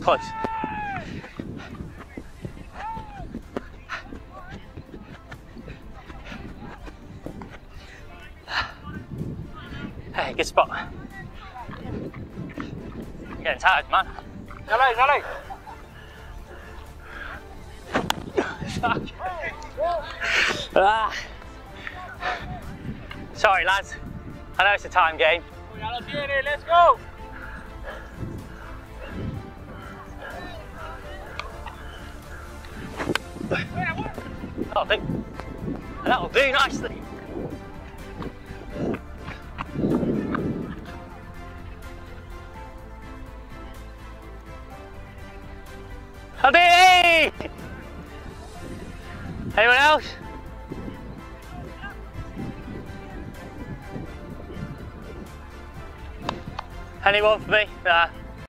close. Hey, good spot. Getting tired, man. Dale. Sorry, lads. I know it's a time game. Let's go. That'll do nicely. Hadi! Anyone else? Anyone for me? Nah.